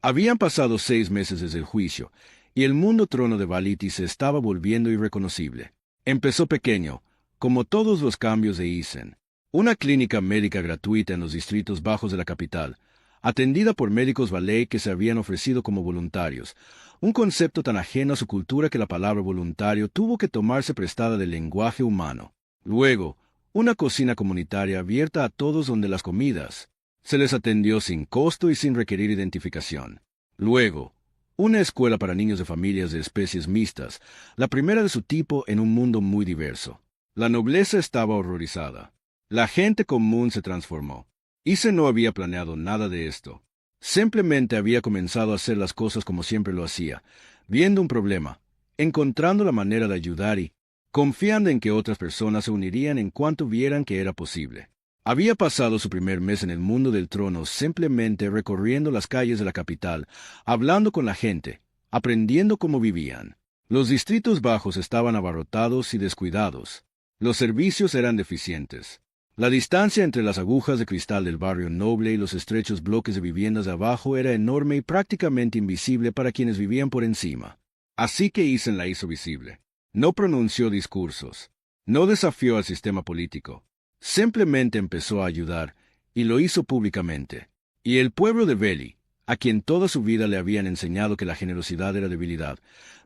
Habían pasado 6 meses desde el juicio, y el mundo trono de Valiti se estaba volviendo irreconocible. Empezó pequeño, como todos los cambios de Isen. Una clínica médica gratuita en los distritos bajos de la capital, atendida por médicos valet que se habían ofrecido como voluntarios, un concepto tan ajeno a su cultura que la palabra voluntario tuvo que tomarse prestada del lenguaje humano. Luego, una cocina comunitaria abierta a todos donde las comidas se les atendió sin costo y sin requerir identificación. Luego, una escuela para niños de familias de especies mixtas, la primera de su tipo en un mundo muy diverso. La nobleza estaba horrorizada. La gente común se transformó. Isen no había planeado nada de esto. Simplemente había comenzado a hacer las cosas como siempre lo hacía, viendo un problema, encontrando la manera de ayudar y confiando en que otras personas se unirían en cuanto vieran que era posible. Había pasado su primer mes en el mundo del trono simplemente recorriendo las calles de la capital, hablando con la gente, aprendiendo cómo vivían. Los distritos bajos estaban abarrotados y descuidados. Los servicios eran deficientes. La distancia entre las agujas de cristal del barrio noble y los estrechos bloques de viviendas de abajo era enorme y prácticamente invisible para quienes vivían por encima. Así que Isen la hizo visible. No pronunció discursos. No desafió al sistema político. Simplemente empezó a ayudar, y lo hizo públicamente. Y el pueblo de Veli, a quien toda su vida le habían enseñado que la generosidad era debilidad,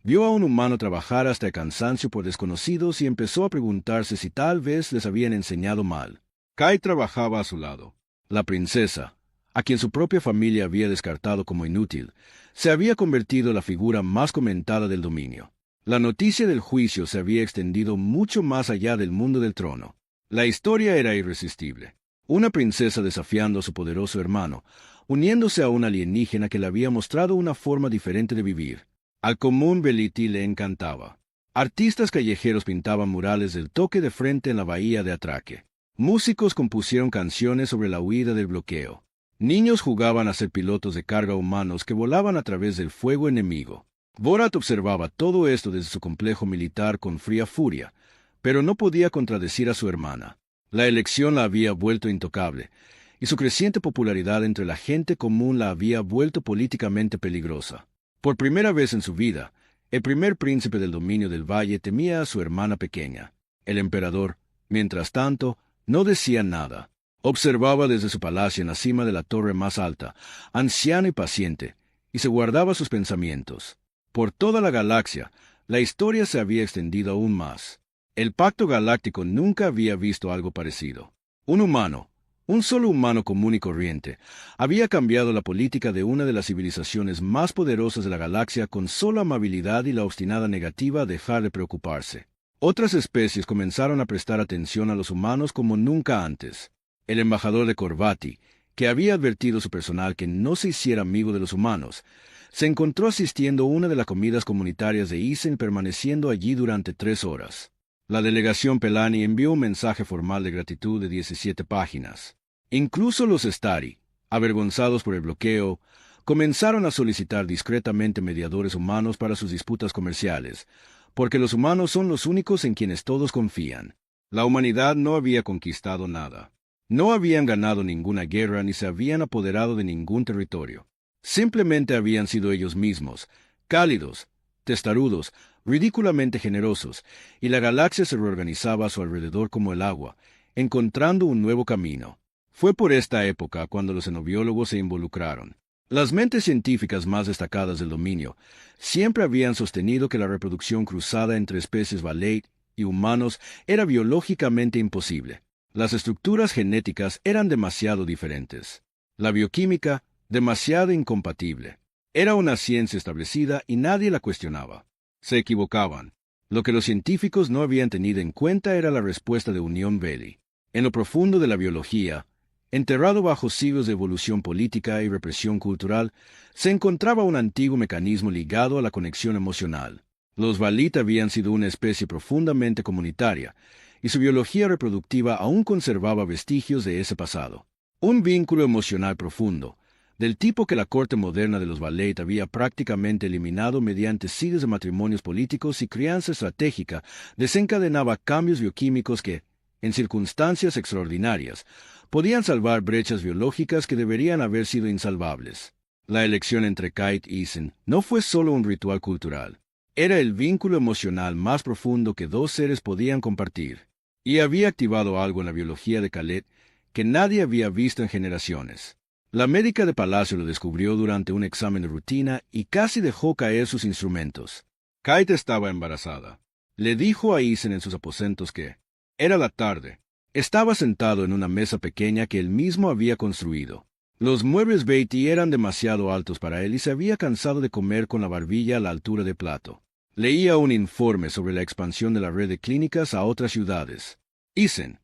vio a un humano trabajar hasta el cansancio por desconocidos y empezó a preguntarse si tal vez les habían enseñado mal. Kai trabajaba a su lado. La princesa, a quien su propia familia había descartado como inútil, se había convertido en la figura más comentada del dominio. La noticia del juicio se había extendido mucho más allá del mundo del trono. La historia era irresistible. Una princesa desafiando a su poderoso hermano, uniéndose a un alienígena que le había mostrado una forma diferente de vivir. Al común Veliti le encantaba. Artistas callejeros pintaban murales del toque de frente en la bahía de Atraque. Músicos compusieron canciones sobre la huida del bloqueo. Niños jugaban a ser pilotos de carga humanos que volaban a través del fuego enemigo. Borat observaba todo esto desde su complejo militar con fría furia, pero no podía contradecir a su hermana. La elección la había vuelto intocable, y su creciente popularidad entre la gente común la había vuelto políticamente peligrosa. Por primera vez en su vida, el primer príncipe del dominio del valle temía a su hermana pequeña. El emperador, mientras tanto, no decía nada. Observaba desde su palacio en la cima de la torre más alta, anciano y paciente, y se guardaba sus pensamientos. Por toda la galaxia, la historia se había extendido aún más. El Pacto Galáctico nunca había visto algo parecido. Un humano, un solo humano común y corriente, había cambiado la política de una de las civilizaciones más poderosas de la galaxia con solo amabilidad y la obstinada negativa a dejar de preocuparse. Otras especies comenzaron a prestar atención a los humanos como nunca antes. El embajador de Corvati, que había advertido a su personal que no se hiciera amigo de los humanos, se encontró asistiendo a una de las comidas comunitarias de Isen permaneciendo allí durante 3 horas. La delegación Pelani envió un mensaje formal de gratitud de 17 páginas. Incluso los Stari, avergonzados por el bloqueo, comenzaron a solicitar discretamente mediadores humanos para sus disputas comerciales, porque los humanos son los únicos en quienes todos confían. La humanidad no había conquistado nada. No habían ganado ninguna guerra ni se habían apoderado de ningún territorio. Simplemente habían sido ellos mismos, cálidos, testarudos, ridículamente generosos, y la galaxia se reorganizaba a su alrededor como el agua, encontrando un nuevo camino. Fue por esta época cuando los xenobiólogos se involucraron. Las mentes científicas más destacadas del dominio siempre habían sostenido que la reproducción cruzada entre especies Valeit y humanos era biológicamente imposible. Las estructuras genéticas eran demasiado diferentes. La bioquímica, demasiado incompatible. Era una ciencia establecida y nadie la cuestionaba. Se equivocaban. Lo que los científicos no habían tenido en cuenta era la respuesta de Unión Valley. En lo profundo de la biología, enterrado bajo siglos de evolución política y represión cultural, se encontraba un antiguo mecanismo ligado a la conexión emocional. Los Valeit habían sido una especie profundamente comunitaria, y su biología reproductiva aún conservaba vestigios de ese pasado. Un vínculo emocional profundo, del tipo que la corte moderna de los Valeit había prácticamente eliminado mediante siglos de matrimonios políticos y crianza estratégica, desencadenaba cambios bioquímicos que, en circunstancias extraordinarias, podían salvar brechas biológicas que deberían haber sido insalvables. La elección entre Kite y Isen no fue solo un ritual cultural. Era el vínculo emocional más profundo que dos seres podían compartir, y había activado algo en la biología de Khaled que nadie había visto en generaciones. La médica de palacio lo descubrió durante un examen de rutina y casi dejó caer sus instrumentos. Kite estaba embarazada. Le dijo a Isen en sus aposentos que era la tarde. Estaba sentado en una mesa pequeña que él mismo había construido. Los muebles Beatty eran demasiado altos para él y se había cansado de comer con la barbilla a la altura del plato. Leía un informe sobre la expansión de la red de clínicas a otras ciudades. Isen,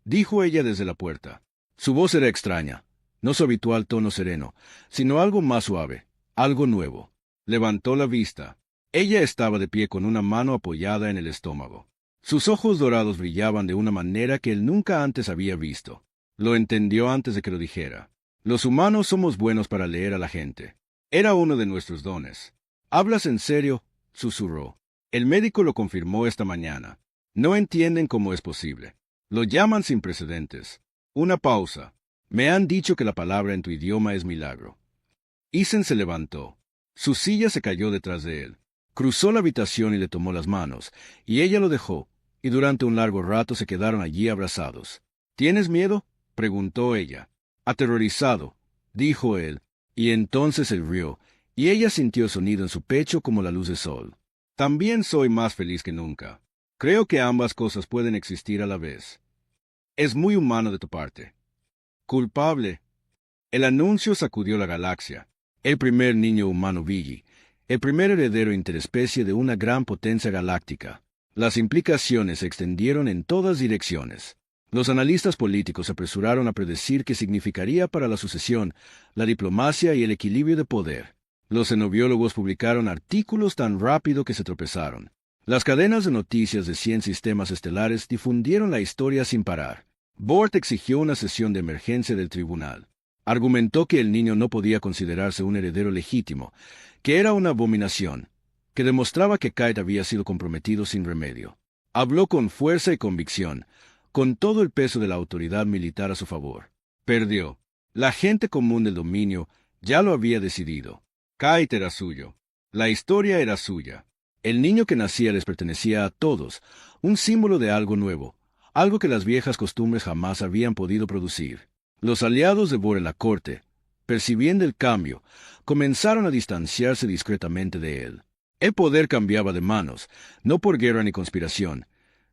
dijo ella desde la puerta. Su voz era extraña, no su habitual tono sereno, sino algo más suave, algo nuevo. Levantó la vista. Ella estaba de pie con una mano apoyada en el estómago. Sus ojos dorados brillaban de una manera que él nunca antes había visto. Lo entendió antes de que lo dijera. Los humanos somos buenos para leer a la gente. Era uno de nuestros dones. ¿Hablas en serio?, susurró. El médico lo confirmó esta mañana. No entienden cómo es posible. Lo llaman sin precedentes. Una pausa. Me han dicho que la palabra en tu idioma es milagro. Isen se levantó. Su silla se cayó detrás de él. Cruzó la habitación y le tomó las manos, y ella lo dejó, y durante un largo rato se quedaron allí abrazados. ¿Tienes miedo?, preguntó ella. Aterrorizado, dijo él, y entonces él rió, y ella sintió el sonido en su pecho como la luz del sol. También soy más feliz que nunca. Creo que ambas cosas pueden existir a la vez. Es muy humano de tu parte. Culpable. El anuncio sacudió la galaxia. El primer niño humano Vigi, el primer heredero interespecie de una gran potencia galáctica. Las implicaciones se extendieron en todas direcciones. Los analistas políticos se apresuraron a predecir qué significaría para la sucesión, la diplomacia y el equilibrio de poder. Los xenobiólogos publicaron artículos tan rápido que se tropezaron. Las cadenas de noticias de 100 sistemas estelares difundieron la historia sin parar. Bort exigió una sesión de emergencia del tribunal. Argumentó que el niño no podía considerarse un heredero legítimo, que era una abominación, que demostraba que Kite había sido comprometido sin remedio. Habló con fuerza y convicción, con todo el peso de la autoridad militar a su favor. Perdió. La gente común del dominio ya lo había decidido. Kite era suyo. La historia era suya. El niño que nacía les pertenecía a todos, un símbolo de algo nuevo, algo que las viejas costumbres jamás habían podido producir. Los aliados de Bor en la corte, percibiendo el cambio, comenzaron a distanciarse discretamente de él. El poder cambiaba de manos, no por guerra ni conspiración,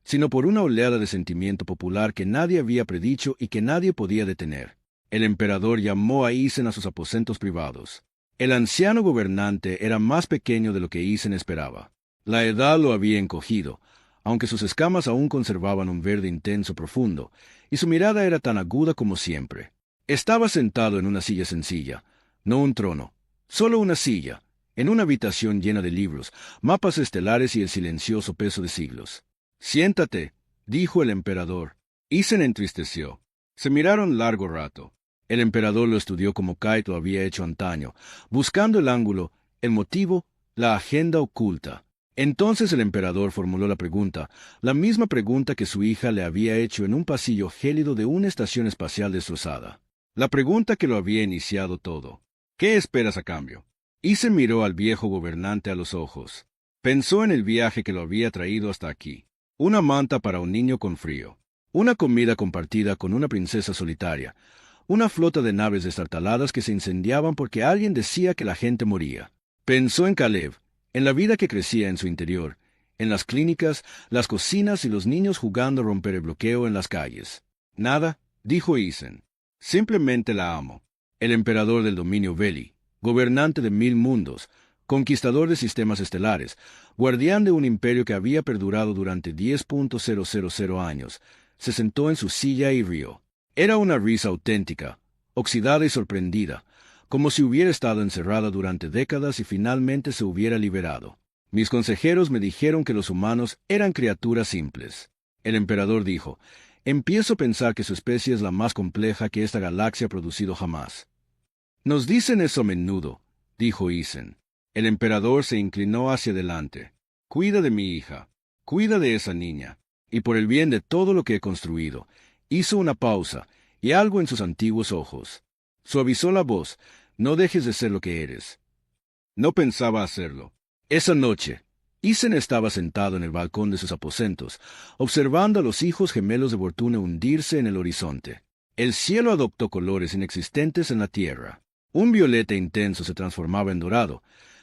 sino por una oleada de sentimiento popular que nadie había predicho y que nadie podía detener. El emperador llamó a Isen a sus aposentos privados. El anciano gobernante era más pequeño de lo que Isen esperaba. La edad lo había encogido, aunque sus escamas aún conservaban un verde intenso profundo, y su mirada era tan aguda como siempre. Estaba sentado en una silla sencilla, no un trono, solo una silla, en una habitación llena de libros, mapas estelares y el silencioso peso de siglos. «Siéntate», dijo el emperador. Isen entristeció. Se miraron largo rato. El emperador lo estudió como Kite lo había hecho antaño, buscando el ángulo, el motivo, la agenda oculta. Entonces el emperador formuló la pregunta, la misma pregunta que su hija le había hecho en un pasillo gélido de una estación espacial destrozada. La pregunta que lo había iniciado todo. «¿Qué esperas a cambio?». Isen miró al viejo gobernante a los ojos. Pensó en el viaje que lo había traído hasta aquí. Una manta para un niño con frío. Una comida compartida con una princesa solitaria. Una flota de naves destartaladas que se incendiaban porque alguien decía que la gente moría. Pensó en Caleb, en la vida que crecía en su interior, en las clínicas, las cocinas y los niños jugando a romper el bloqueo en las calles. Nada, dijo Isen. Simplemente la amo. El emperador del dominio Veli, gobernante de 1000 mundos, conquistador de sistemas estelares, guardián de un imperio que había perdurado durante 10.000 años, se sentó en su silla y rió. Era una risa auténtica, oxidada y sorprendida, como si hubiera estado encerrada durante décadas y finalmente se hubiera liberado. Mis consejeros me dijeron que los humanos eran criaturas simples. El emperador dijo, empiezo a pensar que su especie es la más compleja que esta galaxia ha producido jamás. Nos dicen eso a menudo, dijo Isen. El emperador se inclinó hacia adelante. Cuida de mi hija, cuida de esa niña, y por el bien de todo lo que he construido. Hizo una pausa, y algo en sus antiguos ojos. Suavizó la voz, no dejes de ser lo que eres. No pensaba hacerlo. Esa noche, Isen estaba sentado en el balcón de sus aposentos, observando a los hijos gemelos de Fortuna hundirse en el horizonte. El cielo adoptó colores inexistentes en la tierra. Un violeta intenso se transformaba en dorado,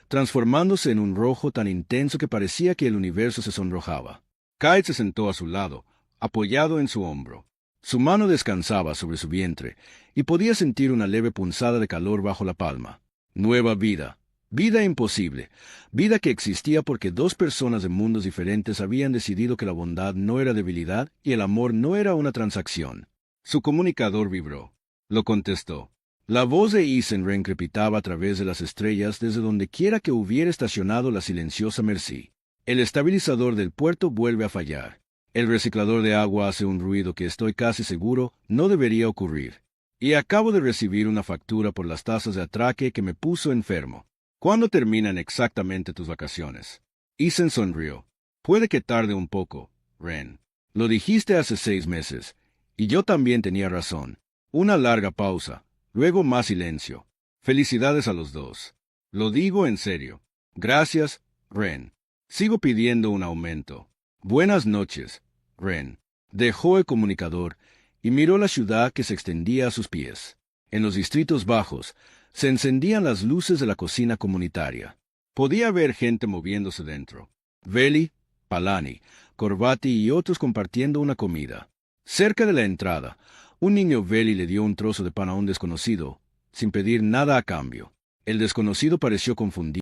transformándose en un rojo tan intenso que parecía que el universo se sonrojaba. Kite se sentó a su lado, apoyado en su hombro. Su mano descansaba sobre su vientre, y podía sentir una leve punzada de calor bajo la palma. Nueva vida. Vida imposible. Vida que existía porque dos personas de mundos diferentes habían decidido que la bondad no era debilidad y el amor no era una transacción. Su comunicador vibró. Lo contestó. La voz de Isen reencrepitaba a través de las estrellas desde donde quiera que hubiera estacionado la silenciosa Merci. El estabilizador del puerto vuelve a fallar. El reciclador de agua hace un ruido que estoy casi seguro no debería ocurrir. Y acabo de recibir una factura por las tasas de atraque que me puso enfermo. ¿Cuándo terminan exactamente tus vacaciones? Isen sonrió. Puede que tarde un poco, Ren. Lo dijiste hace 6 meses. Y yo también tenía razón. Una larga pausa. Luego más silencio. Felicidades a los dos. Lo digo en serio. Gracias, Ren. Sigo pidiendo un aumento. Buenas noches, Ren. Dejó el comunicador y miró la ciudad que se extendía a sus pies. En los distritos bajos, se encendían las luces de la cocina comunitaria. Podía ver gente moviéndose dentro. Veli, Palani, Corbati y otros compartiendo una comida. Cerca de la entrada, un niño Veli le dio un trozo de pan a un desconocido, sin pedir nada a cambio. El desconocido pareció confundido.